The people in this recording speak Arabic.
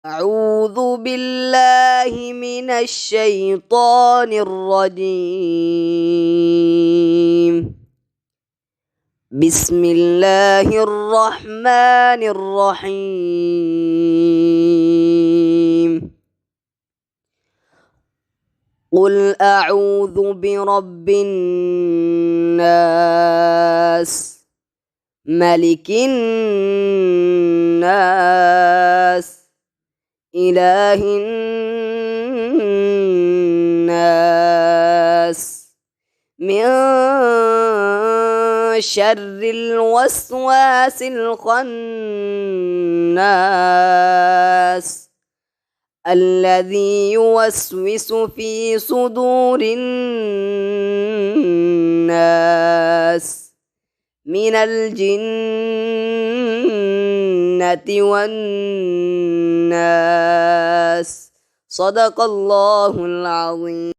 أعوذ بالله من الشيطان الرجيم. بسم الله الرحمن الرحيم. قل أعوذ برب الناس، ملك الناس، إله الناس، من شر الوسواس الخناس الذي يوسوس في صدور الناس من الجنة والناس. صدق الله العظيم.